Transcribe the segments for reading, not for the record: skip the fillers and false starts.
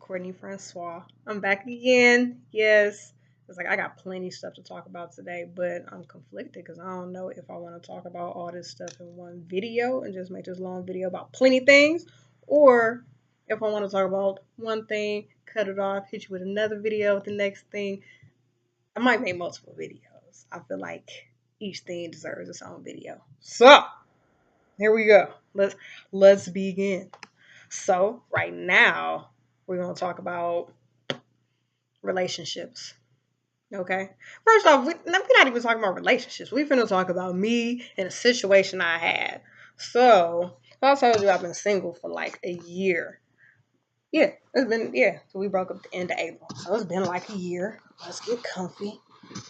Courtney Francois. I'm back again. Yes. It's like I got plenty of stuff to talk about today, but I'm conflicted because I don't know if I want to talk about all this stuff in one video and just make this long video about plenty things, or if I want to talk about one thing, cut it off, hit you with another video with the next thing. I might make multiple videos. I feel like each thing deserves its own video. So here we go. Let's begin. So right now we're gonna talk about relationships. Okay. First off, we're not even talking about relationships. We're gonna talk about me and a situation I had. So I told you I've been single for like a year. Yeah, it's been So we broke up at the end of April. So it's been like a year. Let's get comfy.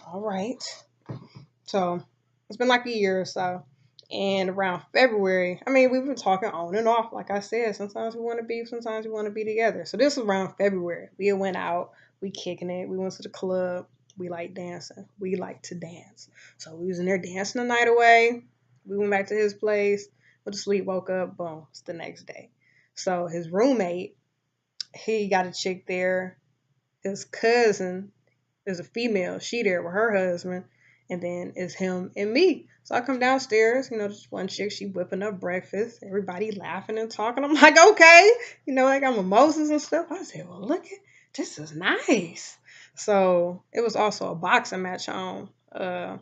All right. So it's been like a year or so. And around February, I mean, we've been talking on and off. Like I said, sometimes we want to be, sometimes we want to be together. So this was around February. We went out, we kicking it. We went to the club. We like dancing. We like to dance. So we was in there dancing the night away. We went back to his place, went to sleep, woke up, boom, it's the next day. So his roommate, he got a chick there. His cousin is a female. She there with her husband, and then it's him and me. So I come downstairs, just one chick, she whipping up breakfast, everybody laughing and talking. I'm like, okay, I got mimosas and stuff. I said, well, look at this is nice. So it was also a boxing match on. I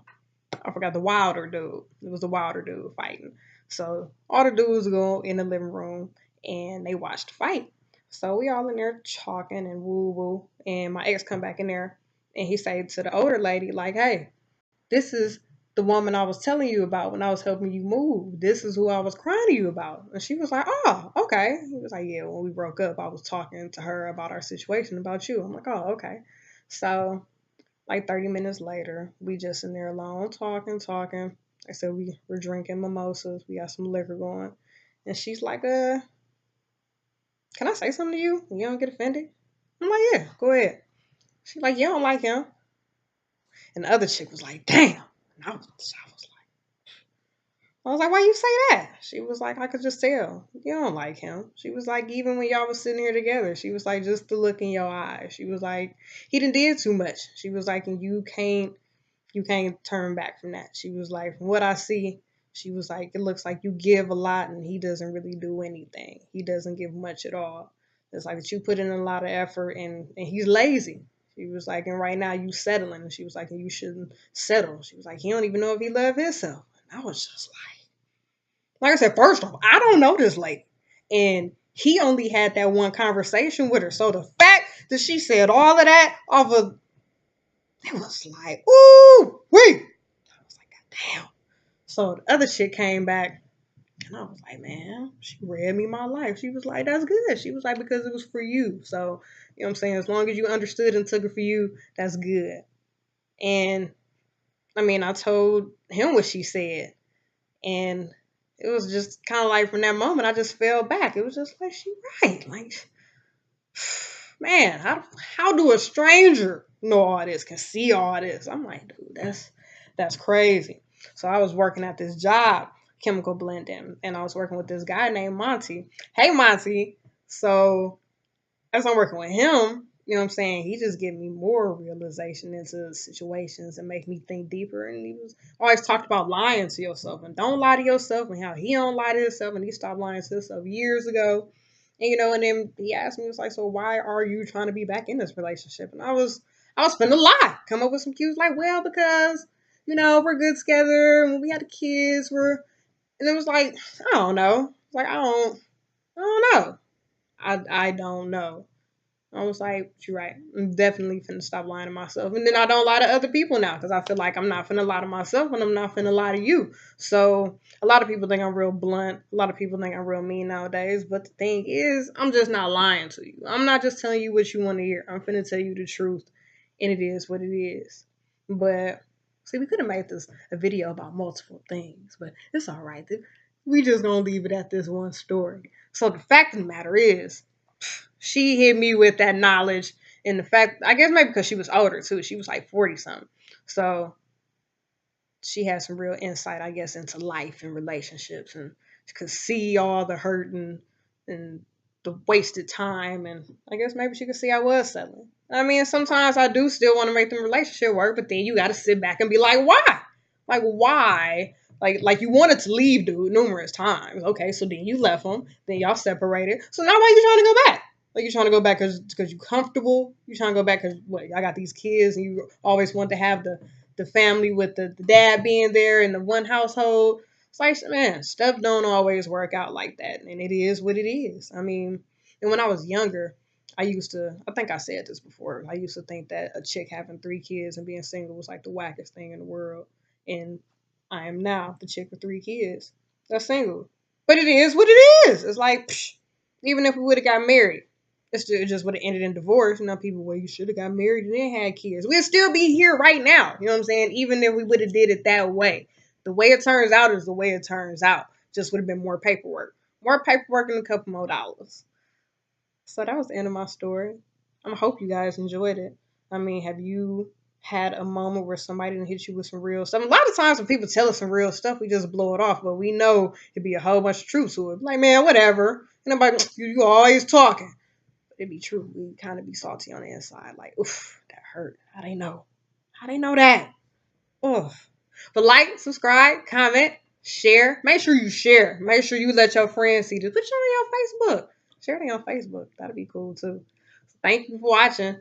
forgot the Wilder dude. It was the Wilder dude fighting. So all the dudes go in the living room and they watch the fight. So we all in there talking and woo woo. And my ex come back in there and he said to the older lady, like, hey, this is the woman I was telling you about when I was helping you move. This is who I was crying to you about. And she was like, oh, okay. He was like, yeah, when we broke up, I was talking to her about our situation, about you. I'm like, oh, okay. So like 30 minutes later, we just in there alone talking. I said we're drinking mimosas. We got some liquor going. And she's like, can I say something to you? You don't get offended? I'm like, yeah, go ahead. She's like, you don't like him. And the other chick was like, damn. And I was like, why you say that? She was like, I could just tell. You don't like him. She was like, even when y'all was sitting here together, she was like, just the look in your eyes. She was like, he done did too much. She was like, and you can't turn back from that. She was like, from what I see, she was like, it looks like you give a lot and he doesn't really do anything. He doesn't give much at all. It's like that you put in a lot of effort and he's lazy. She was like, and right now you settling. And she was like, and you shouldn't settle. She was like, he don't even know if he love himself. And I was just like I said, first off, I don't know this lady. And he only had that one conversation with her. So the fact that she said all of that off of, it was like, ooh, wait. I was like, God damn. So the other shit came back, and I was like, man, she read me my life. She was like, that's good. She was like, because it was for you. So, you know what I'm saying? As long as you understood and took it for you, that's good. And I mean, I told him what she said. And it was just kind of like from that moment, I just fell back. It was just like, she right. Like, man, how do a stranger know all this, can see all this? I'm like, dude, that's crazy. So I was working at this job, chemical blending, and I was working with this guy named Monty. Hey, Monty. So as I'm working with him, you know what I'm saying, he just gave me more realization into situations and make me think deeper. And he was always talked about lying to yourself and don't lie to yourself and how he don't lie to himself and he stopped lying to himself years ago. And and then he asked me, he was like, so why are you trying to be back in this relationship? And I was finna lie, come up with some cues like, well, because, we're good together and when we had the kids, and it was like, I don't know. Like I don't know. I don't know. I was like, you're right. I'm definitely finna stop lying to myself. And then I don't lie to other people now because I feel like I'm not finna lie to myself and I'm not finna lie to you. So a lot of people think I'm real blunt. A lot of people think I'm real mean nowadays. But the thing is, I'm just not lying to you. I'm not just telling you what you want to hear. I'm finna tell you the truth. And it is what it is. But see, we could have made this a video about multiple things, but it's all right. We just gonna leave it at this one story. So the fact of the matter is, she hit me with that knowledge and the fact, I guess maybe because she was older too. She was like 40 something. So she had some real insight, I guess, into life and relationships and could see all the hurt and the wasted time, and I guess maybe she could see I was settling. I mean, sometimes I do still want to make the relationship work, but then you got to sit back and be like, why? Like, why? Like you wanted to leave dude numerous times. Okay, so then you left him, then y'all separated. So now why you trying to go back? Like you trying to go back because you comfortable? You trying to go back because what? I got these kids, and you always want to have the family with the dad being there in the one household. It's like, man, stuff don't always work out like that, and it is what it is. I mean, and when I was younger, I think I said this before. I used to think that a chick having 3 kids and being single was like the wackest thing in the world, and I am now the chick with 3 kids that's single. But it is what it is. It's like, psh, even if we would have got married, it just would have ended in divorce. You know, people, well, you should have got married and then had kids. We'd still be here right now. You know what I'm saying? Even if we would have did it that way. The way it turns out is the way it turns out. Just would have been more paperwork. More paperwork and a couple more dollars. So that was the end of my story. I hope you guys enjoyed it. I mean, have you had a moment where somebody didn't hit you with some real stuff? A lot of times when people tell us some real stuff, we just blow it off, but we know it'd be a whole bunch of truth to it. Like, man, whatever. And nobody, you always talking. But it'd be true. We kind of be salty on the inside. Like, oof, that hurt. How they know? How they know that? Oof. But like, subscribe, comment, share. Make sure you share. Make sure you let your friends see this. Put it on your Facebook. Share it on Facebook. That'd be cool too. Thank you for watching.